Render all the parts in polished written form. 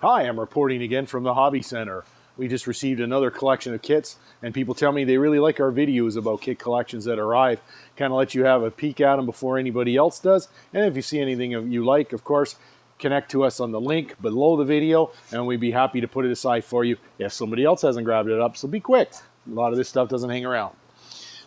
Hi, I'm reporting again from the Hobby Center. We just received another collection of kits, and people tell me they really like our videos about kit collections that arrive. Kind of let you have a peek at them before anybody else does. And if you see anything you like, of course, connect to us on the link below the video, and we'd be happy to put it aside for you if somebody else hasn't grabbed it up. So be quick. A lot of this stuff doesn't hang around.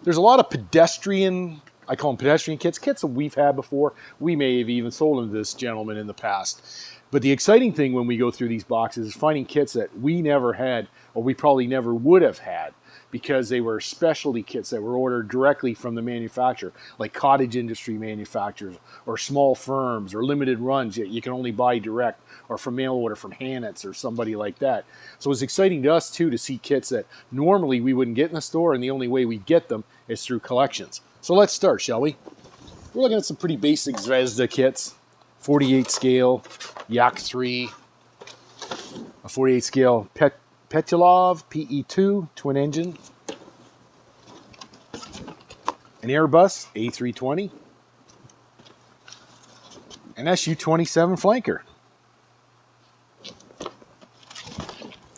There's a lot of pedestrian, I call them pedestrian kits that we've had before. We may have even sold them to this gentleman in the past. But the exciting thing when we go through these boxes is finding kits that we never had, or we probably never would have had, because they were specialty kits that were ordered directly from the manufacturer, like cottage industry manufacturers, or small firms, or limited runs that you can only buy direct, or from mail order from Hannets or somebody like that. So it's exciting to us too to see kits that normally we wouldn't get in the store, and the only way we get them is through collections. So let's start, shall we? We're looking at some pretty basic Zvezda kits. 48 scale, Yak 3, a 48 scale Petilov PE2 twin engine, an Airbus A320, an Su-27 flanker,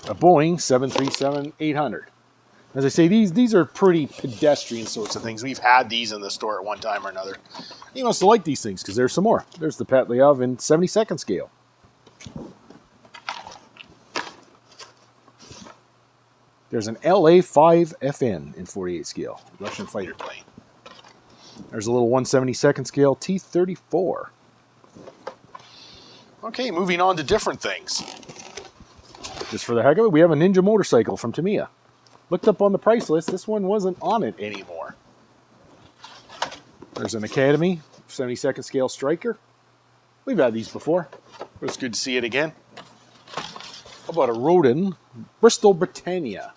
a Boeing 737-800. As I say, these are pretty pedestrian sorts of things. We've had these in the store at one time or another. You must like these things because there's some more. There's the Petlov in 72nd scale. There's an LA-5FN in 48 scale, Russian fighter plane. There's a little 172nd scale T-34. Okay, moving on to different things. Just for the heck of it, we have a Ninja motorcycle from Tamiya. Looked up on the price list, this one wasn't on it anymore. There's an Academy 72nd scale Striker. We've had these before, but it's good to see it again. How about a Rodin Bristol Britannia?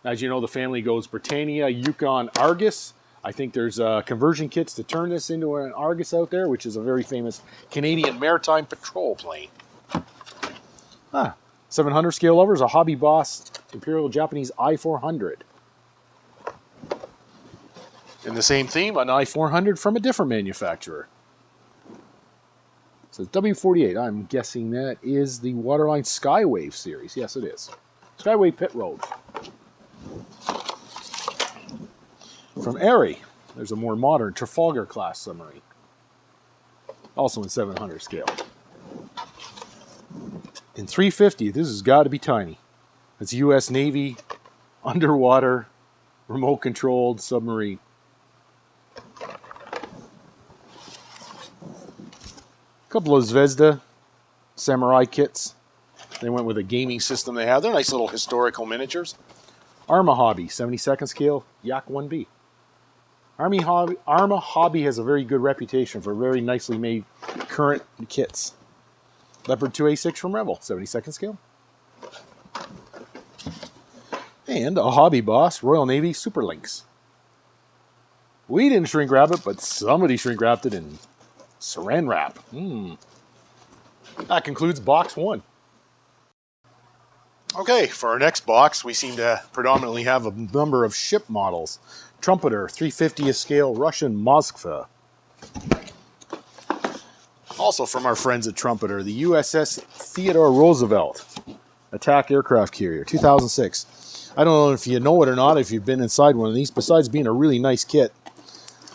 As you know, the family goes Britannia, Yukon, Argus. I think there's conversion kits to turn this into an Argus out there, which is a very famous Canadian maritime patrol plane. 700 scale lover is a Hobby Boss Imperial Japanese I-400. In the same theme, an I-400 from a different manufacturer. It says W48. I'm guessing that is the Waterline Skywave series. Yes, it is. Skywave Pit Road. From Arry, there's a more modern Trafalgar class submarine. Also in 700 scale. In 350, this has got to be tiny. It's U.S. Navy underwater remote controlled submarine. A couple of Zvezda Samurai kits. They went with a gaming system they have. They're nice little historical miniatures. Arma Hobby, 72nd scale, Yak 1B. Arma Hobby has a very good reputation for very nicely made current kits. Leopard 2A6 from Rebel, 72nd scale. And a Hobby Boss Royal Navy Super Lynx. We didn't shrink wrap it, but somebody shrink wrapped it in saran wrap. That concludes box 1. Okay, for our next box, we seem to predominantly have a number of ship models. Trumpeter, 350th scale Russian Moskva. Also from our friends at Trumpeter, the USS Theodore Roosevelt attack aircraft carrier, 2006. I don't know if you know it or not, if you've been inside one of these. Besides being a really nice kit,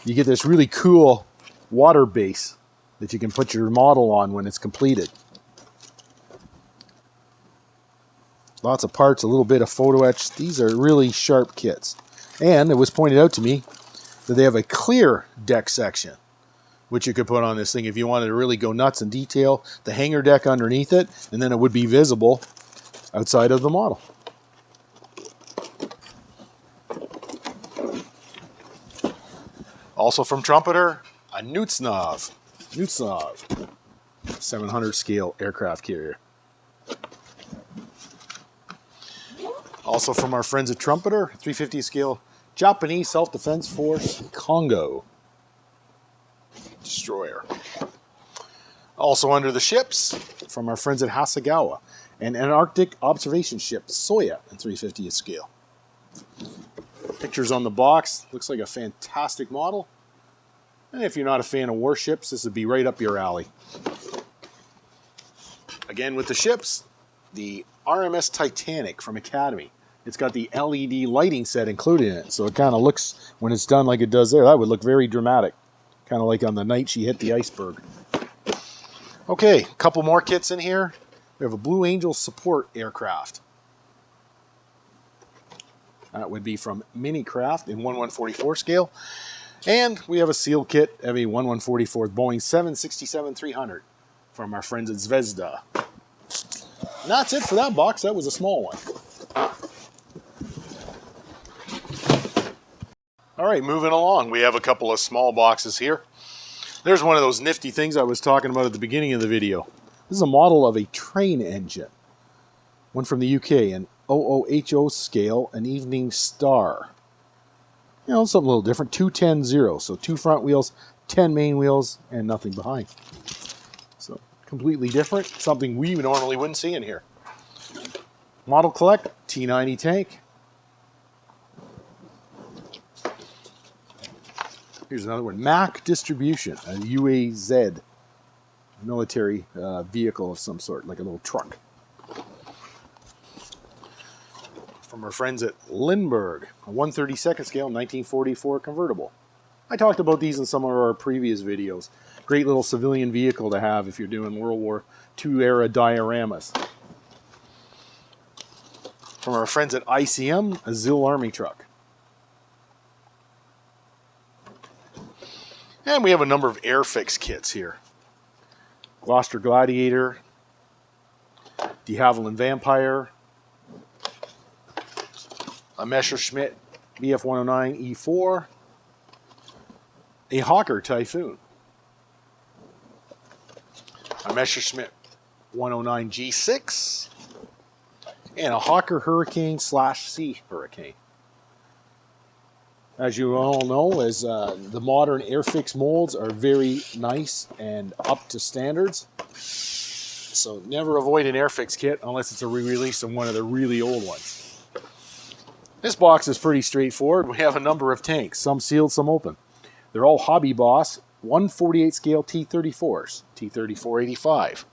you get this really cool water base that you can put your model on when it's completed. Lots of parts, a little bit of photo etch. These are really sharp kits. And it was pointed out to me that they have a clear deck section, which you could put on this thing if you wanted to really go nuts and detail the hangar deck underneath it, and then it would be visible outside of the model. Also from Trumpeter, a Nutsnov 700 scale aircraft carrier. Also from our friends at Trumpeter, 350 scale Japanese Self-Defense Force Congo destroyer. Also under the ships, from our friends at Hasegawa, an Antarctic observation ship, Soya, in 350th scale. Pictures on the box. Looks like a fantastic model. And if you're not a fan of warships, this would be right up your alley. Again with the ships, the RMS Titanic from Academy. It's got the LED lighting set included in it, so it kind of looks, when it's done like it does there, that would look very dramatic. Kind of like on the night she hit the iceberg. Okay, a couple more kits in here. We have a Blue Angel support aircraft. That would be from Minicraft in 1/144 scale. And we have a seal kit of a 1/144 Boeing 767-300 from our friends at Zvezda. And that's it for that box. That was a small one. All right, moving along. We have a couple of small boxes here. There's one of those nifty things I was talking about at the beginning of the video. This is a model of a train engine. One from the UK, an OOHO scale, an Evening Star. You know, something a little different. 210-0, so 2 front wheels, 10 main wheels, and nothing behind. So completely different. Something we normally wouldn't see in here. Model collect, T90 tank. Here's another one. Mack Distribution, a UAZ military vehicle of some sort, like a little truck. From our friends at Lindbergh, a 1/32nd scale 1944 convertible. I talked about these in some of our previous videos. Great little civilian vehicle to have if you're doing World War II era dioramas. From our friends at ICM, a ZIL Army truck. And we have a number of Airfix kits here. Gloucester Gladiator, de Havilland Vampire, a Messerschmitt Bf-109E4, a Hawker Typhoon, a Messerschmitt 109G6, and a Hawker Hurricane/Sea Hurricane. As you all know, as the modern Airfix molds are very nice and up to standards. So never avoid an Airfix kit unless it's a re-release of one of the really old ones. This box is pretty straightforward. We have a number of tanks, some sealed, some open. They're all Hobby Boss 1/48 scale T-34s, T-34-85.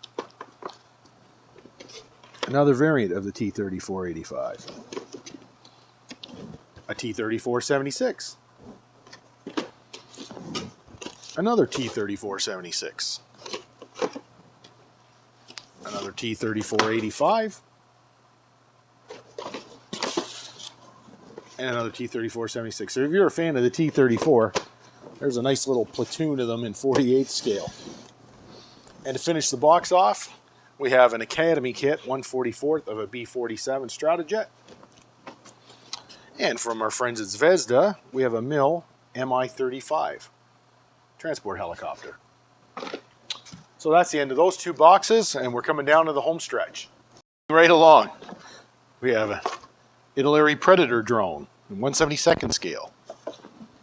Another variant of the T-34-85. A T-34-76. Another T-34-76. Another T-34-85. And another T-34-76. So if you're a fan of the T-34, there's a nice little platoon of them in 48 scale. And to finish the box off, we have an Academy kit, 1/44 of a B-47 Stratojet. And from our friends at Zvezda, we have a MIL Mi-35 transport helicopter. So that's the end of those two boxes, and we're coming down to the home stretch. Right along, we have an Italeri Predator drone in 1/72nd scale,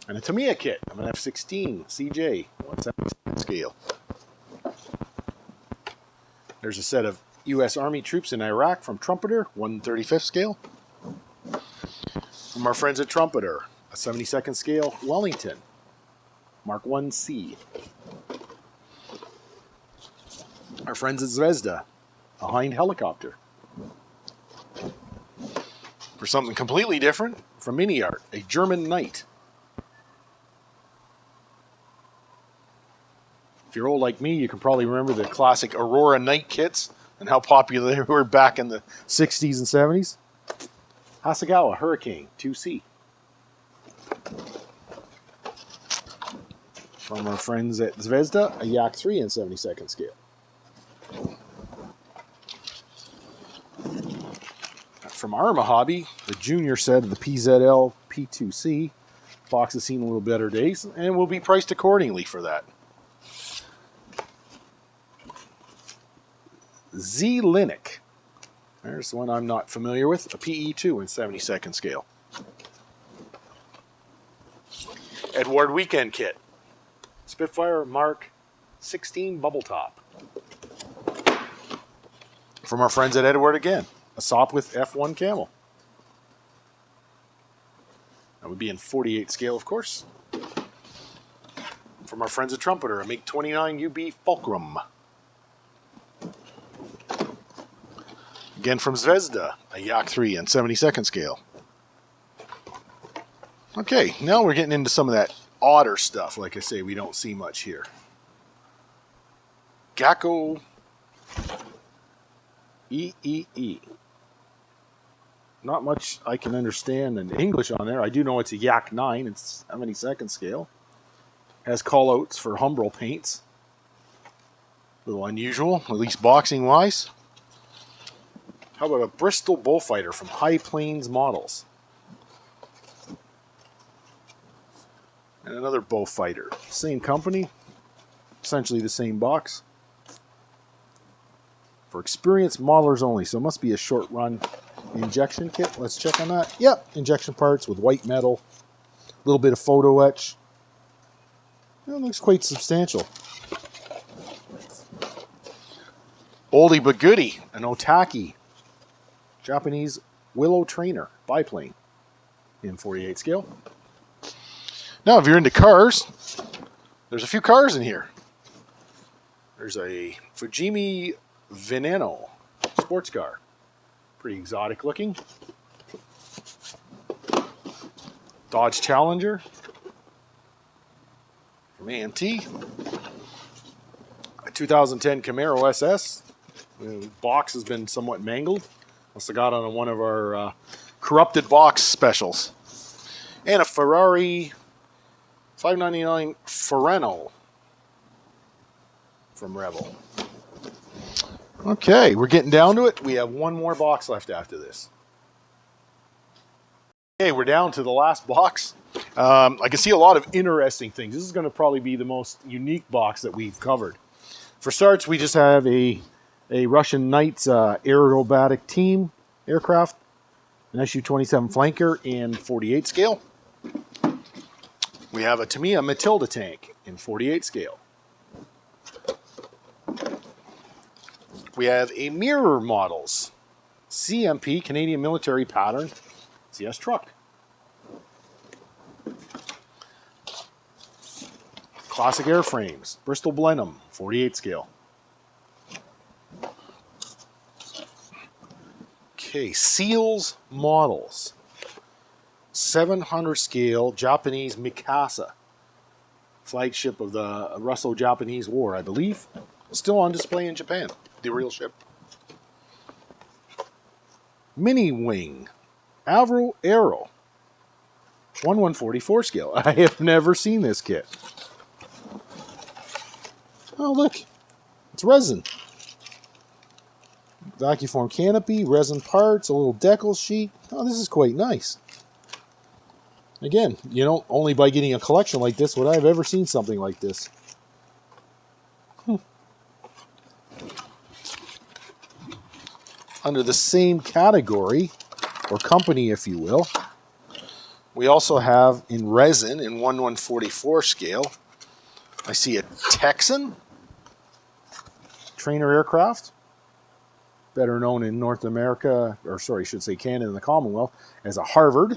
and a Tamiya kit of an F-16 CJ 1/72nd scale. There's a set of U.S. Army troops in Iraq from Trumpeter, 1/35th scale. From our friends at Trumpeter, a 72nd scale Wellington, Mark 1C. Our friends at Zvezda, a Hind helicopter. For something completely different, from Mini Art, a German Knight. If you're old like me, you can probably remember the classic Aurora Knight kits and how popular they were back in the 60s and 70s. Hasegawa Hurricane 2C. From our friends at Zvezda, a Yak 3 in 72nd scale. From Arma Hobby, the junior set of the PZL P2C. Box has seen a little better days and will be priced accordingly for that. Z-Linic. There's one I'm not familiar with, a PE2 in 72nd scale. Edward Weekend Kit. Spitfire Mark 16 Bubble Top. From our friends at Edward again, a Sopwith F1 Camel. That would be in 48 scale, of course. From our friends at Trumpeter, a MiG-29 UB Fulcrum. Again from Zvezda, a Yak 3 and 72nd scale. Okay, now we're getting into some of that odder stuff. Like I say, we don't see much here. Gakko EEE. Not much I can understand in English on there. I do know it's a Yak 9. It's 72nd scale. Has callouts for Humbrol paints. A little unusual, at least boxing-wise. How about a Bristol Bullfighter from High Plains Models? And another Bullfighter. Same company. Essentially the same box. For experienced modelers only, so it must be a short run injection kit. Let's check on that. Yep, injection parts with white metal. A little bit of photo etch. It looks quite substantial. Oldie but goodie, an Otaki Japanese Willow Trainer biplane in 48 scale. Now, if you're into cars, there's a few cars in here. There's a Fujimi Veneno sports car. Pretty exotic looking. Dodge Challenger from AMT. A 2010 Camaro SS. The box has been somewhat mangled. Must have got on one of our corrupted box specials. And a Ferrari 599 Ferrano from Rebel. Okay, we're getting down to it. We have one more box left after this. Okay, we're down to the last box. I can see a lot of interesting things. This is going to probably be the most unique box that we've covered. For starts, we just have a Russian Knights aerobatic team aircraft, an Su-27 flanker in 48 scale. We have a Tamiya Matilda tank in 48 scale. We have a Mirror Models CMP, Canadian Military Pattern, CS truck. Classic airframes, Bristol Blenheim, 48 scale. Okay, Seals Models, 700 scale Japanese Mikasa, flagship of the Russo-Japanese War, I believe. Still on display in Japan, the real ship. Mini Wing, Avro Aero, 1/144 scale. I have never seen this kit. Oh, look, it's resin. Vacuform canopy, resin parts, a little decal sheet. Oh, this is quite nice. Again, you know, only by getting a collection like this would I have ever seen something like this. Under the same category, or company if you will, we also have in resin in 1/144 scale, I see a Texan trainer aircraft, better known in North America, or sorry, I should say Canada and the Commonwealth, as a Harvard.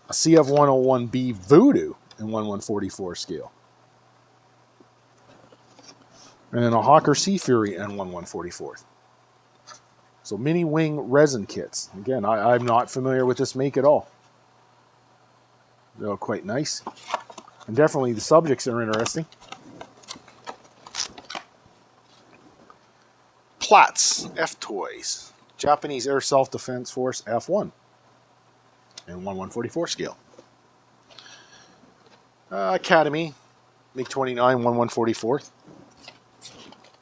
A CF-101B Voodoo in 1/144 scale. And then a Hawker Sea Fury in 1/144. So mini wing resin kits. Again, I'm not familiar with this make at all. They're quite nice. And definitely the subjects are interesting. Platts F-Toys, Japanese Air Self-Defense Force F1 in 1/144 scale. Academy MiG-29 1/144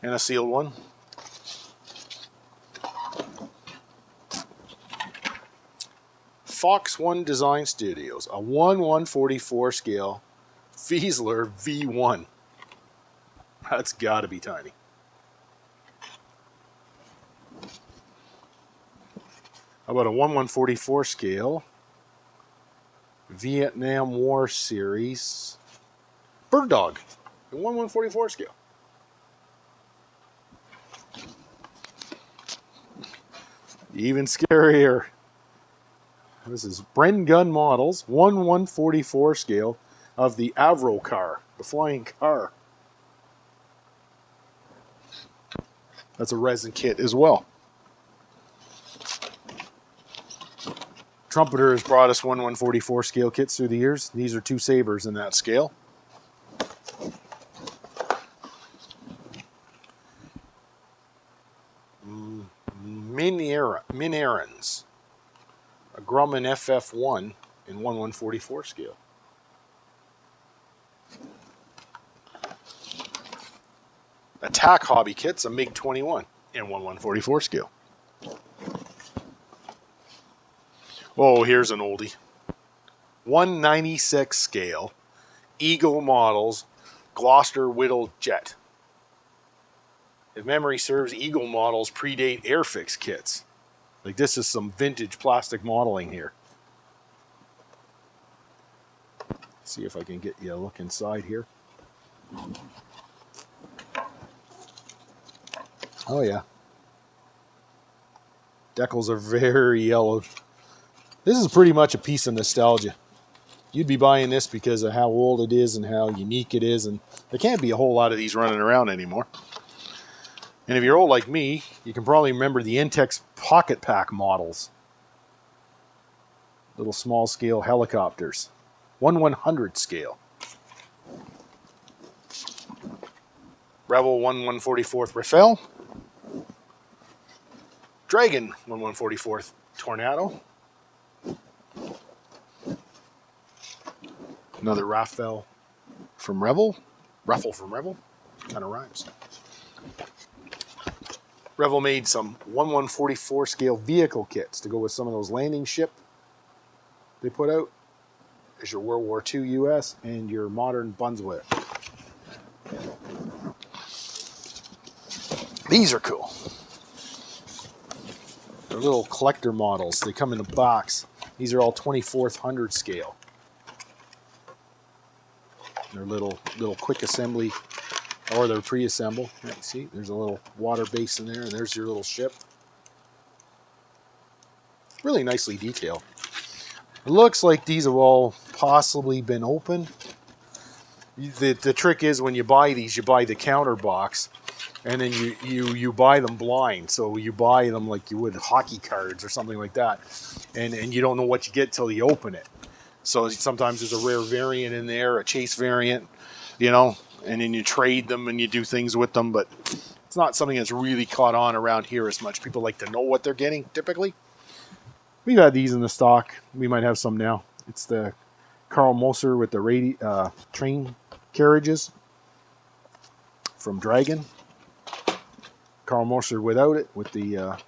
and a sealed one. Fox One Design Studios, a 1/144 scale Fiesler V1. That's got to be tiny. How about a 1/144 scale Vietnam War Series Bird Dog, a 1/144 scale. Even scarier. This is Bren Gun Models, 1/144 scale of the Avro car, the flying car. That's a resin kit as well. Trumpeter has brought us 1/144 scale kits through the years. These are 2 sabers in that scale. Minarans, a Grumman FF1 in 1/144 scale. Attack hobby kits, a MiG-21 in 1/144 scale. Oh, here's an oldie. 1/96 scale, Eagle Models, Gloucester Whittle Jet. If memory serves, Eagle Models predate Airfix kits. Like, this is some vintage plastic modeling here. See if I can get you a look inside here. Oh yeah. Decals are very yellow. This is pretty much a piece of nostalgia. You'd be buying this because of how old it is and how unique it is, and there can't be a whole lot of these running around anymore. And if you're old like me, you can probably remember the Intex Pocket Pack models. Little small scale helicopters. 1/100 scale. Rebel 1/144th Rafale. Dragon 1/144th Tornado. Another Raffle from Rebel. Raffle from Rebel. Kind of rhymes. Rebel made some 1/144 scale vehicle kits to go with some of those landing ship they put out. There's your World War II US and your modern Brunswick. These are cool. They're little collector models. They come in a box. These are all 2400 scale. They're little quick assembly, or they're pre-assembled. See, there's a little water base in there, and there's your little ship. Really nicely detailed. It looks like these have all possibly been opened. The trick is, when you buy these, you buy the counter box, and then you buy them blind. So you buy them like you would hockey cards or something like that, and you don't know what you get till you open it. So sometimes there's a rare variant in there, a chase variant, you know, and then you trade them and you do things with them, but it's not something that's really caught on around here as much. People like to know what they're getting, typically. We've had these in the stock. We might have some now. It's the Carl Moser with the train carriages from Dragon. Carl Moser without it, with the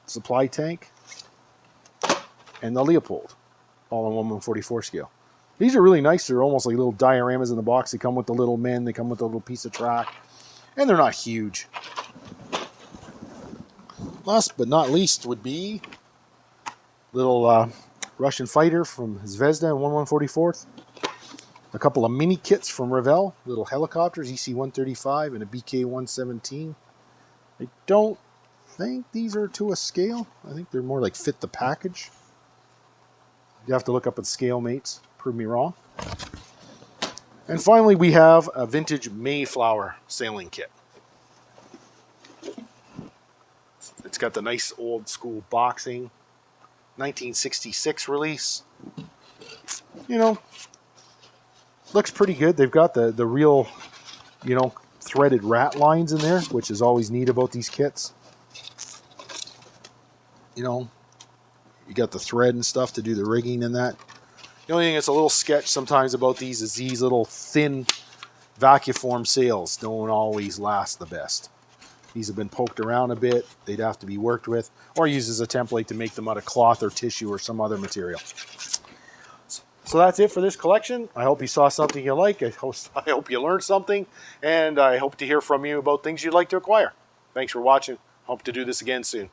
supply tank. And the Leopold, all in 1/144 scale. These are really nice. They're almost like little dioramas in the box. They come with the little men. They come with a little piece of track. And they're not huge. Last but not least would be little Russian fighter from Zvezda in 1/144th. A couple of mini kits from Revell. Little helicopters, EC-135 and a BK-117. I don't think these are to a scale. I think they're more like fit the package. You have to look up at Scale Mates. Prove me wrong. And finally, we have a vintage Mayflower sailing kit. It's got the nice old school boxing. 1966 release. You know, looks pretty good. They've got the real, you know, threaded rat lines in there, which is always neat about these kits. You know, you got the thread and stuff to do the rigging and that. The only thing that's a little sketch sometimes about these is these little thin vacuform sails don't always last the best. These have been poked around a bit. They'd have to be worked with or used as a template to make them out of cloth or tissue or some other material. So that's it for this collection. I hope you saw something you like. I hope you learned something. And I hope to hear from you about things you'd like to acquire. Thanks for watching. Hope to do this again soon.